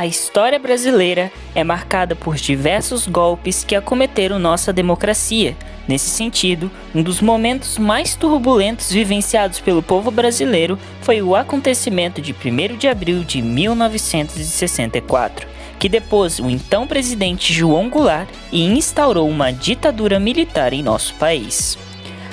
A história brasileira é marcada por diversos golpes que acometeram nossa democracia. Nesse sentido, um dos momentos mais turbulentos vivenciados pelo povo brasileiro foi o acontecimento de 1º de abril de 1964, que depôs o então presidente João Goulart e instaurou uma ditadura militar em nosso país.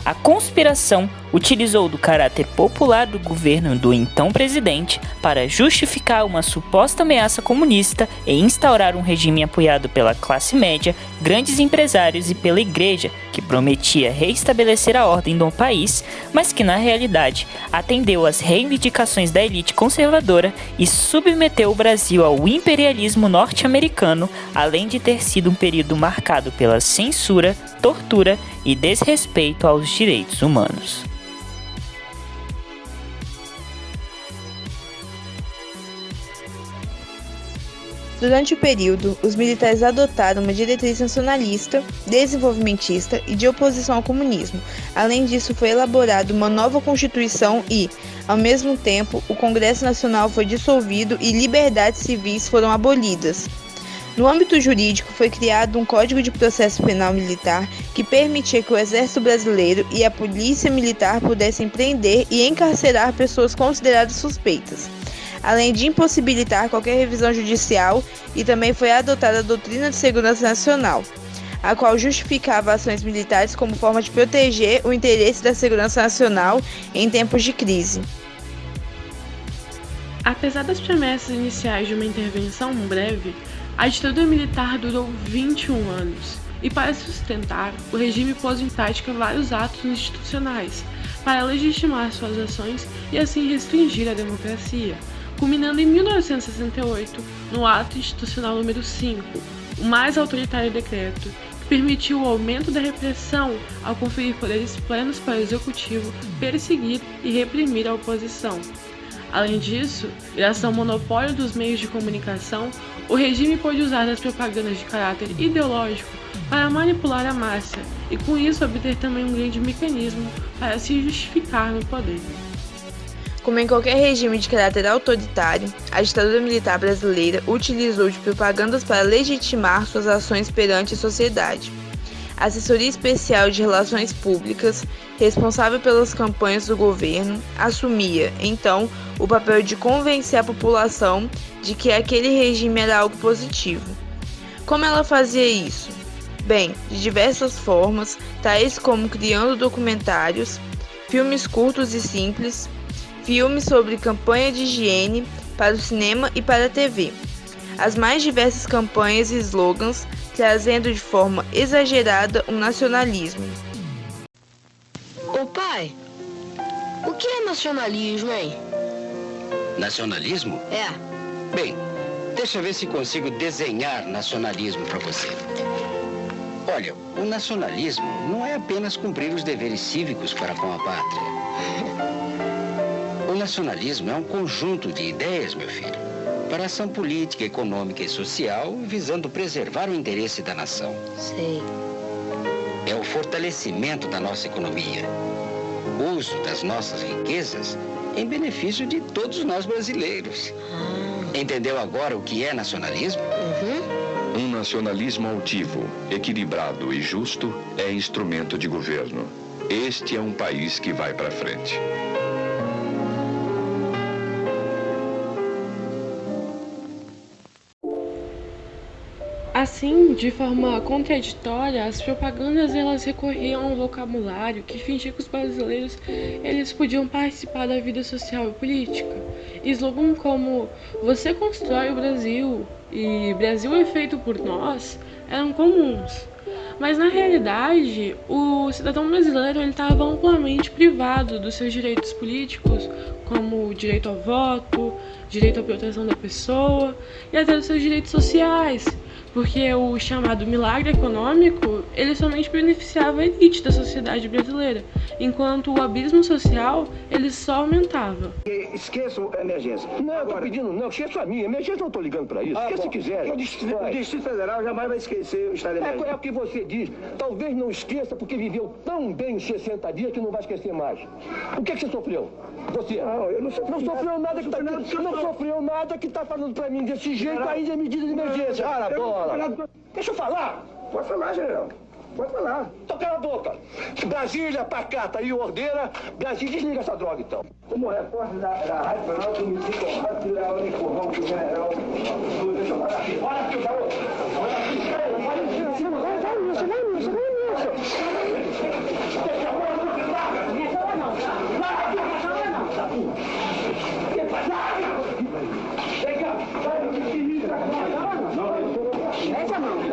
A conspiração utilizou do caráter popular do governo do então presidente para justificar uma suposta ameaça comunista e instaurar um regime apoiado pela classe média, grandes empresários e pela igreja, que prometia reestabelecer a ordem no país, mas que na realidade atendeu às reivindicações da elite conservadora e submeteu o Brasil ao imperialismo norte-americano, além de ter sido um período marcado pela censura, tortura e desrespeito aos direitos humanos. Durante o período, os militares adotaram uma diretriz nacionalista, desenvolvimentista e de oposição ao comunismo. Além disso, foi elaborada uma nova Constituição e, ao mesmo tempo, o Congresso Nacional foi dissolvido e liberdades civis foram abolidas. No âmbito jurídico, foi criado um Código de Processo Penal Militar que permitia que o Exército Brasileiro e a Polícia Militar pudessem prender e encarcerar pessoas consideradas suspeitas, além de impossibilitar qualquer revisão judicial, e também foi adotada a Doutrina de Segurança Nacional, a qual justificava ações militares como forma de proteger o interesse da segurança nacional em tempos de crise. Apesar das promessas iniciais de uma intervenção breve, a ditadura militar durou 21 anos, e para se sustentar, o regime pôs em prática vários atos institucionais para legitimar suas ações e assim restringir a democracia, culminando em 1968 no Ato Institucional número 5, o mais autoritário decreto, que permitiu o aumento da repressão ao conferir poderes plenos para o Executivo perseguir e reprimir a oposição. Além disso, graças ao monopólio dos meios de comunicação, o regime pôde usar das propagandas de caráter ideológico para manipular a massa e, com isso, obter também um grande mecanismo para se justificar no poder. Como em qualquer regime de caráter autoritário, a ditadura militar brasileira utilizou de propagandas para legitimar suas ações perante a sociedade. A Assessoria Especial de Relações Públicas, responsável pelas campanhas do governo, assumia, então, o papel de convencer a população de que aquele regime era algo positivo. Como ela fazia isso? Bem, de diversas formas, tais como criando documentários, filmes curtos e simples, filmes sobre campanha de higiene para o cinema e para a TV, as mais diversas campanhas e slogans, trazendo de forma exagerada um nacionalismo. Ô pai, o que é nacionalismo, hein? Nacionalismo? É. Bem, deixa eu ver se consigo desenhar nacionalismo para você. Olha, o nacionalismo não é apenas cumprir os deveres cívicos para com a pátria. O nacionalismo é um conjunto de ideias, meu filho, para ação política, econômica e social, visando preservar o interesse da nação. Sei. É o fortalecimento da nossa economia, o uso das nossas riquezas em benefício de todos nós brasileiros. Entendeu agora o que é nacionalismo? Um nacionalismo altivo, equilibrado e justo é instrumento de governo. Este é um país que vai para frente. Assim, de forma contraditória, as propagandas elas recorriam a um vocabulário que fingia que os brasileiros eles podiam participar da vida social e política. Slogans como "Você constrói o Brasil" e "Brasil é feito por nós" eram comuns. Mas na realidade, o cidadão brasileiro estava amplamente privado dos seus direitos políticos, como o direito ao voto, direito à proteção da pessoa e até dos seus direitos sociais, porque o chamado milagre econômico, ele somente beneficiava a elite da sociedade brasileira, enquanto o abismo social, ele só aumentava. Esqueça a emergência. Não, eu tô pedindo, não, esqueça a minha. Emergência eu não tô ligando pra isso. Esqueça se quiser. O Distrito Federal jamais vai esquecer o estado de emergência. É o que você diz. Talvez não esqueça porque viveu tão bem os 60 dias que não vai esquecer mais. O que você sofreu? Você? Não, eu não sofreu nada que tá, não sofreu nada que tá falando pra mim desse jeito ainda é medida de emergência. Cara, bola. Deixa eu falar. Pode falar, general. Pode falar. Então cala a boca. Brasília, pacata e ordeira. Brasília, desliga essa droga, então. Como repórter da Rádio Planalto, eu me sinto honrado de levar o empurrão pro general. Deixa eu falar aqui. Olha aqui, garoto. Olha aqui. Vai nisso.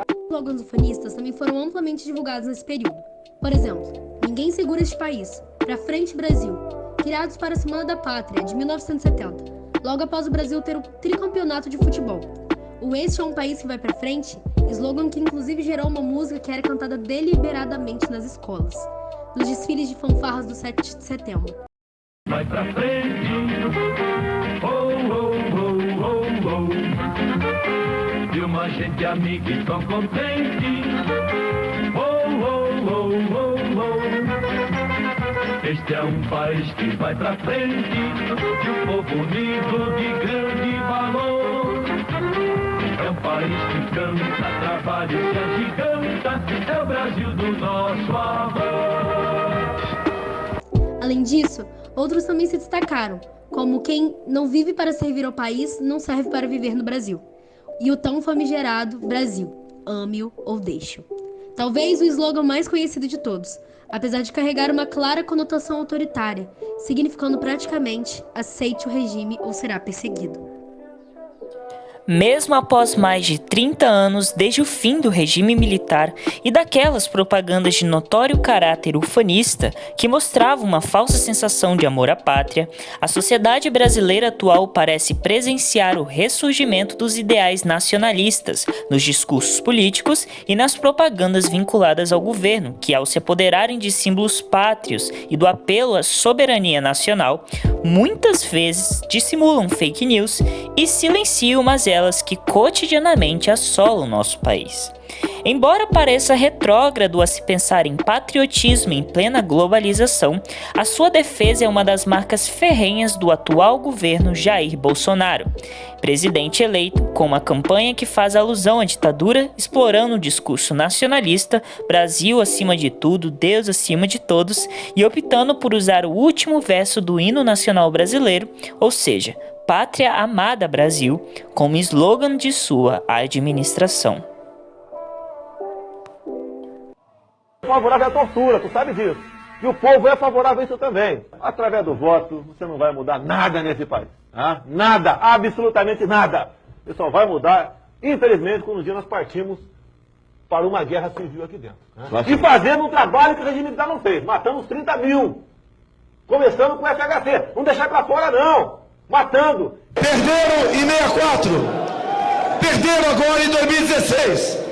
Os slogans ufanistas também foram amplamente divulgados nesse período. Por exemplo, Ninguém Segura Este País, Pra Frente Brasil, criados para a Semana da Pátria, de 1970, logo após o Brasil ter o tricampeonato de futebol. O Este é um País que Vai Pra Frente, slogan que inclusive gerou uma música que era cantada deliberadamente nas escolas, nos desfiles de fanfarras do 7 de setembro. Vai pra frente, oh, oh, oh, oh, oh. E uma gente amiga e tão contente, oh, oh, oh, oh, oh. Este é um país que vai pra frente, de um povo unido de grande valor. É um país que canta, trabalha e se agiganta, é o Brasil do nosso amor. Além disso, outros também se destacaram, como quem não vive para servir ao país, não serve para viver no Brasil. E o tão famigerado Brasil, ame-o ou deixe-o. Talvez o slogan mais conhecido de todos, apesar de carregar uma clara conotação autoritária, significando praticamente aceite o regime ou será perseguido. Mesmo após mais de 30 anos desde o fim do regime militar e daquelas propagandas de notório caráter ufanista que mostravam uma falsa sensação de amor à pátria, a sociedade brasileira atual parece presenciar o ressurgimento dos ideais nacionalistas nos discursos políticos e nas propagandas vinculadas ao governo, que ao se apoderarem de símbolos pátrios e do apelo à soberania nacional, muitas vezes dissimulam fake news e silenciam mazelas que cotidianamente assolam nosso país. Embora pareça retrógrado a se pensar em patriotismo em plena globalização, a sua defesa é uma das marcas ferrenhas do atual governo Jair Bolsonaro, presidente eleito com uma campanha que faz alusão à ditadura, explorando o discurso nacionalista, Brasil acima de tudo, Deus acima de todos, e optando por usar o último verso do hino nacional brasileiro, ou seja, Pátria Amada Brasil, como slogan de sua administração. Favorável à tortura, tu sabe disso. E o povo é favorável a isso também. Através do voto, você não vai mudar nada nesse país. Tá? Nada, absolutamente nada. Você só vai mudar, infelizmente, quando um dia nós partimos para uma guerra civil aqui dentro. Né? E fazendo um trabalho que o regime militar não fez. Matamos 30 mil. Começando com o FHC. Não deixar para fora, não. Matando. Perderam em 64. Perderam agora em 2016.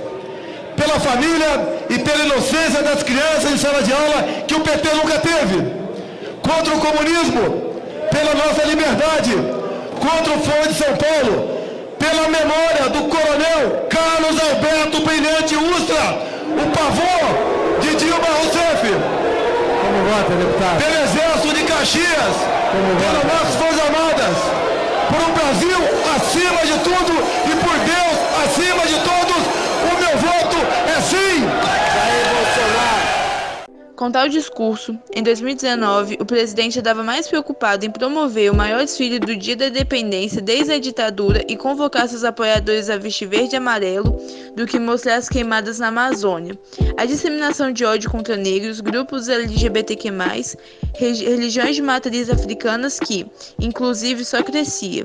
Pela família e pela inocência das crianças em sala de aula que o PT nunca teve. Contra o comunismo, pela nossa liberdade. Contra o Fórum de São Paulo, pela memória do coronel Carlos Alberto Brilhante Ustra, o pavor de Dilma Rousseff. Como vota, deputado? Pelo Exército de Caxias, pelas nossas Forças Armadas, por um Brasil acima de tudo e por Deus acima de todos, o meu voto é sim! Jair Bolsonaro! Com tal discurso, em 2019, o presidente estava mais preocupado em promover o maior desfile do Dia da Independência desde a ditadura e convocar seus apoiadores a vestir verde e amarelo do que mostrar as queimadas na Amazônia, a disseminação de ódio contra negros, grupos LGBTQ+, religiões de matriz africanas que, inclusive, só crescia.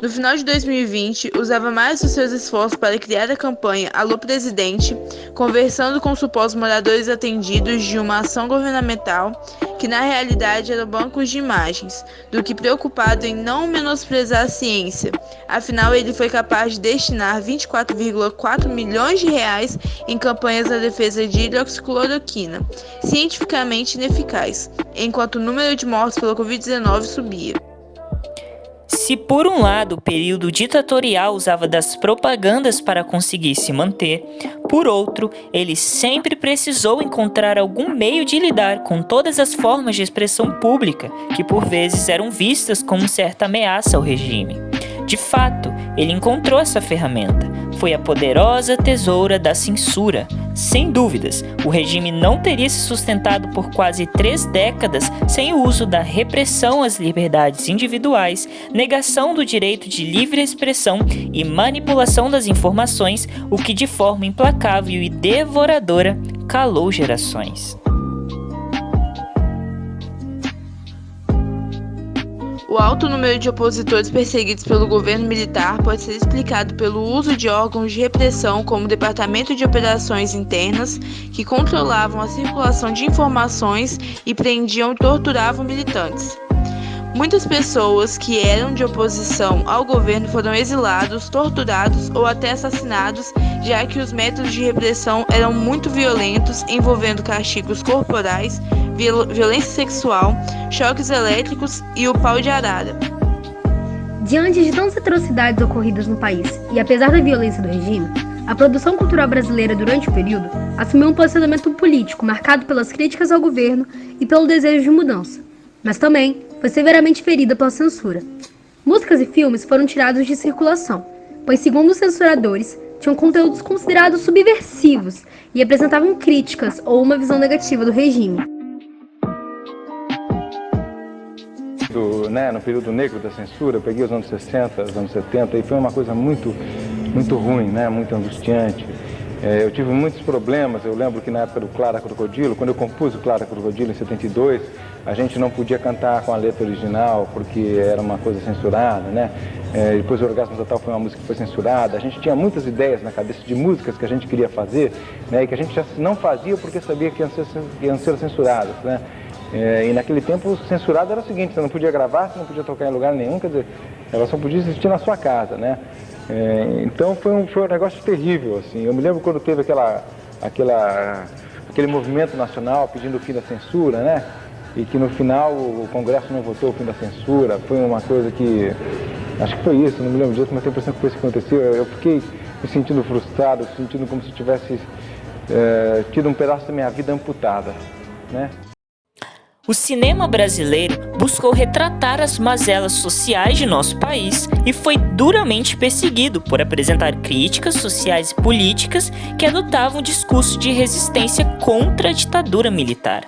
No final de 2020, usava mais os seus esforços para criar a campanha Alô Presidente, conversando com supostos moradores atendidos de uma ação governamental que na realidade eram bancos de imagens, do que preocupado em não menosprezar a ciência. Afinal, ele foi capaz de destinar 24,4 milhões de reais em campanhas na defesa de hidroxicloroquina, cientificamente ineficaz, enquanto o número de mortes pela Covid-19 subia. Se por um lado o período ditatorial usava das propagandas para conseguir se manter, por outro, ele sempre precisou encontrar algum meio de lidar com todas as formas de expressão pública que por vezes eram vistas como certa ameaça ao regime. De fato, ele encontrou essa ferramenta. Foi a poderosa tesoura da censura. Sem dúvidas, o regime não teria se sustentado por quase 3 décadas sem o uso da repressão às liberdades individuais, negação do direito de livre expressão e manipulação das informações, o que de forma implacável e devoradora calou gerações. O alto número de opositores perseguidos pelo governo militar pode ser explicado pelo uso de órgãos de repressão como o Departamento de Operações Internas, que controlavam a circulação de informações e prendiam e torturavam militantes. Muitas pessoas que eram de oposição ao governo foram exilados, torturados ou até assassinados, já que os métodos de repressão eram muito violentos, envolvendo castigos corporais, violência sexual, choques elétricos e o pau de arara. Diante de tantas atrocidades ocorridas no país, e apesar da violência do regime, a produção cultural brasileira durante o período assumiu um posicionamento político marcado pelas críticas ao governo e pelo desejo de mudança, mas também foi severamente ferida pela censura. Músicas e filmes foram tirados de circulação, pois, segundo os censuradores, tinham conteúdos considerados subversivos e apresentavam críticas ou uma visão negativa do regime. No período negro da censura, eu peguei os anos 60, os anos 70, e foi uma coisa muito ruim, muito angustiante. Eu tive muitos problemas. Eu lembro que na época do Clara Crocodilo, quando eu compus o Clara Crocodilo em 72, a gente não podia cantar com a letra original porque era uma coisa censurada, depois o Orgasmo Total foi uma música que foi censurada. A gente tinha muitas ideias na cabeça de músicas que a gente queria fazer, e que a gente já não fazia porque sabia que iam ser censuradas, e naquele tempo censurado era o seguinte: você não podia gravar, você não podia tocar em lugar nenhum, quer dizer, ela só podia existir na sua casa, então foi um negócio terrível, assim. Eu me lembro quando teve aquele movimento nacional pedindo o fim da censura, e que no final o Congresso não votou o fim da censura. Foi uma coisa que, acho que foi isso, não me lembro disso, mas tenho a impressão que foi isso que aconteceu. Eu fiquei me sentindo frustrado, sentindo como se tivesse tido um pedaço da minha vida amputada, O cinema brasileiro buscou retratar as mazelas sociais de nosso país e foi duramente perseguido por apresentar críticas sociais e políticas que adotavam um discurso de resistência contra a ditadura militar.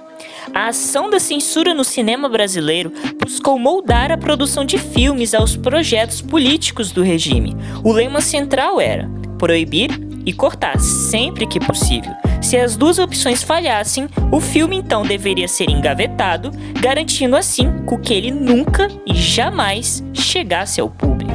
A ação da censura no cinema brasileiro buscou moldar a produção de filmes aos projetos políticos do regime. O lema central era proibir e cortar sempre que possível. Se as duas opções falhassem, o filme então deveria ser engavetado, garantindo assim que ele nunca e jamais chegasse ao público.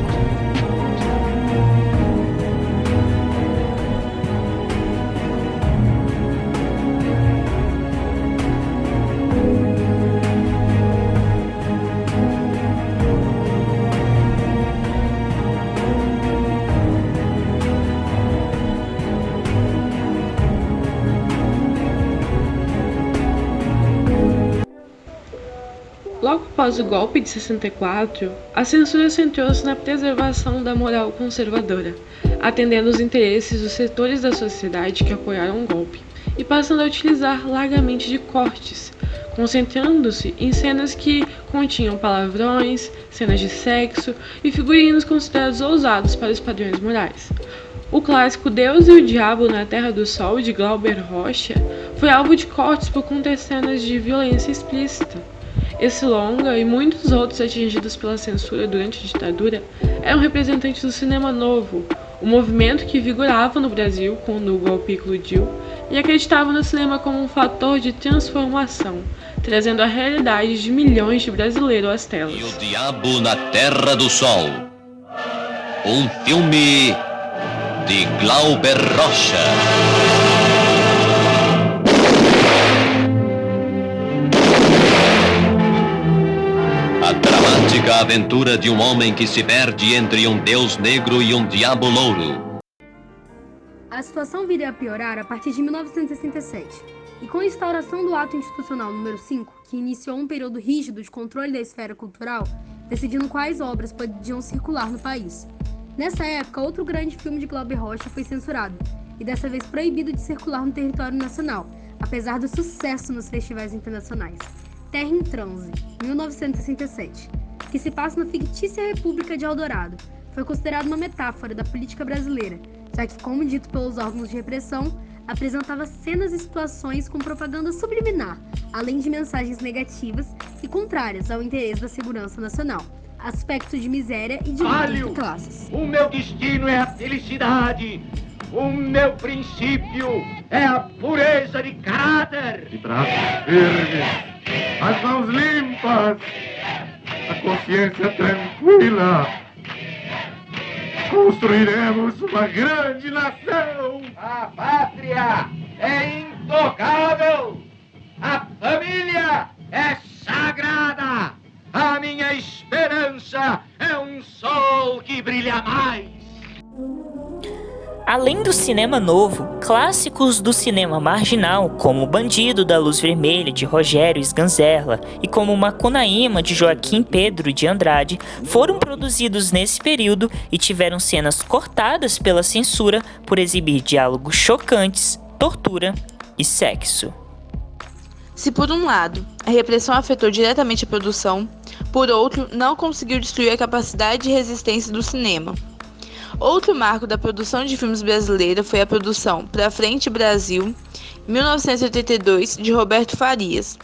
Logo após o golpe de 64, a censura centrou-se na preservação da moral conservadora, atendendo os interesses dos setores da sociedade que apoiaram o golpe, e passando a utilizar largamente de cortes, concentrando-se em cenas que continham palavrões, cenas de sexo e figurinos considerados ousados para os padrões morais. O clássico Deus e o Diabo na Terra do Sol, de Glauber Rocha, foi alvo de cortes por conter cenas de violência explícita. Esse longa e muitos outros atingidos pela censura durante a ditadura eram representantes do cinema novo, o movimento que vigorava no Brasil quando o golpe eclodiu e acreditava no cinema como um fator de transformação, trazendo a realidade de milhões de brasileiros às telas. E o Diabo na Terra do Sol, um filme de Glauber Rocha. a aventura de um homem que se perde entre um deus negro e um diabo louro. A situação viria a piorar a partir de 1967, e com a instauração do Ato Institucional número 5, que iniciou um período rígido de controle da esfera cultural, decidindo quais obras podiam circular no país. Nessa época, outro grande filme de Glauber Rocha foi censurado, e dessa vez proibido de circular no território nacional, apesar do sucesso nos festivais internacionais. Terra em Transe, 1967, que se passa na fictícia República de Eldorado, foi considerado uma metáfora da política brasileira, já que, como dito pelos órgãos de repressão, apresentava cenas e situações com propaganda subliminar, além de mensagens negativas e contrárias ao interesse da segurança nacional, aspecto de miséria e de luta entre classes. O meu destino é a felicidade. O meu princípio é a pureza de caráter. De braços firmes, as mãos limpas, a consciência tranquila. Construiremos uma grande nação. A pátria é intocável. A família é sagrada. A minha esperança é um sol que brilha mais. Além do cinema novo, clássicos do cinema marginal, como O Bandido da Luz Vermelha, de Rogério Sganzerla, e como Macunaíma, de Joaquim Pedro de Andrade, foram produzidos nesse período e tiveram cenas cortadas pela censura por exibir diálogos chocantes, tortura e sexo. Se por um lado, a repressão afetou diretamente a produção, por outro, não conseguiu destruir a capacidade de resistência do cinema. Outro marco da produção de filmes brasileira foi a produção Pra Frente Brasil, 1982, de Roberto Farias.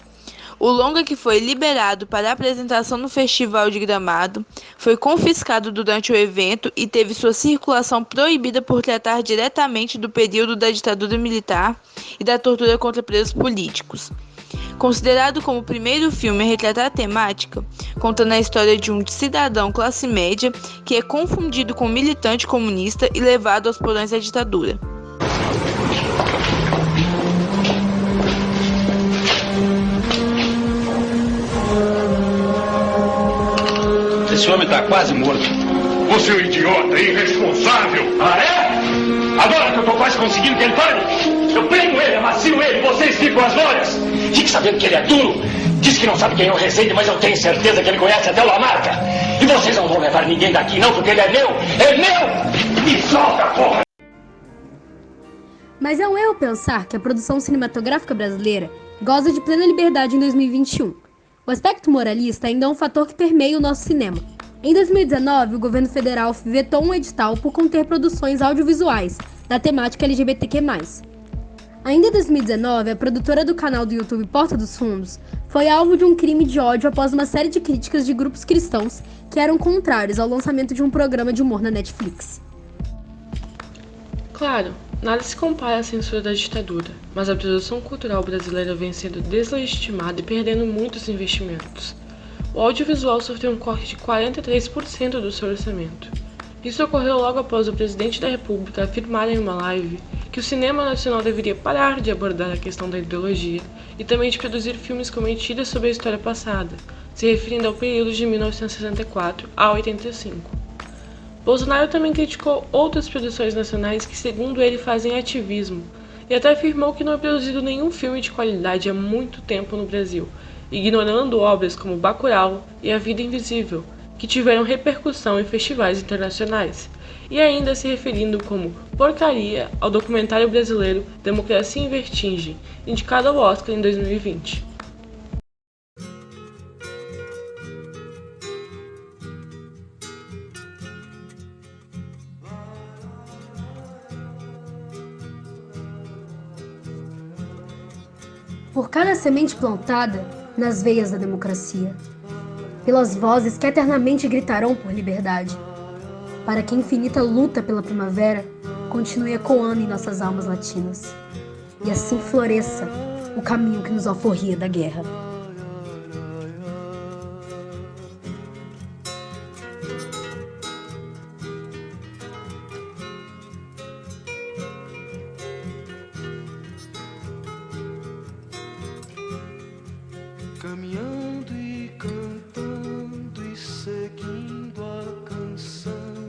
O longa, que foi liberado para apresentação no Festival de Gramado, foi confiscado durante o evento e teve sua circulação proibida por tratar diretamente do período da ditadura militar e da tortura contra presos políticos. Considerado como o primeiro filme a retratar a temática, contando a história de um cidadão classe média que é confundido com um militante comunista e levado aos porões da ditadura. Esse homem está quase morto. Você é um idiota, irresponsável. Ah, é? Agora que eu tô quase conseguindo que ele pare, eu prendo ele, amacio ele, vocês ficam as olhas. Fique sabendo que ele é duro. Diz que não sabe quem é o Rezende, mas eu tenho certeza que ele conhece até o Lamarca. E vocês não vão levar ninguém daqui não, porque ele é meu! É meu! Me solta, porra! Mas é um erro pensar que a produção cinematográfica brasileira goza de plena liberdade em 2021. O aspecto moralista ainda é um fator que permeia o nosso cinema. Em 2019, o governo federal vetou um edital por conter produções audiovisuais da temática LGBTQ+. Ainda em 2019, a produtora do canal do YouTube Porta dos Fundos foi alvo de um crime de ódio após uma série de críticas de grupos cristãos que eram contrários ao lançamento de um programa de humor na Netflix. Claro, nada se compara à censura da ditadura, mas a produção cultural brasileira vem sendo deslegitimada e perdendo muitos investimentos. O audiovisual sofreu um corte de 43% do seu orçamento. Isso ocorreu logo após o presidente da República afirmar em uma live que o cinema nacional deveria parar de abordar a questão da ideologia e também de produzir filmes com mentiras sobre a história passada, se referindo ao período de 1964 a 85. Bolsonaro também criticou outras produções nacionais que, segundo ele, fazem ativismo, e até afirmou que não é produzido nenhum filme de qualidade há muito tempo no Brasil, ignorando obras como Bacurau e A Vida Invisível, que tiveram repercussão em festivais internacionais, e ainda se referindo como porcaria ao documentário brasileiro Democracia em Vertigem, indicado ao Oscar em 2020. Por cada semente plantada nas veias da democracia, pelas vozes que eternamente gritarão por liberdade, para que a infinita luta pela primavera continue ecoando em nossas almas latinas, e assim floresça o caminho que nos alforria da guerra.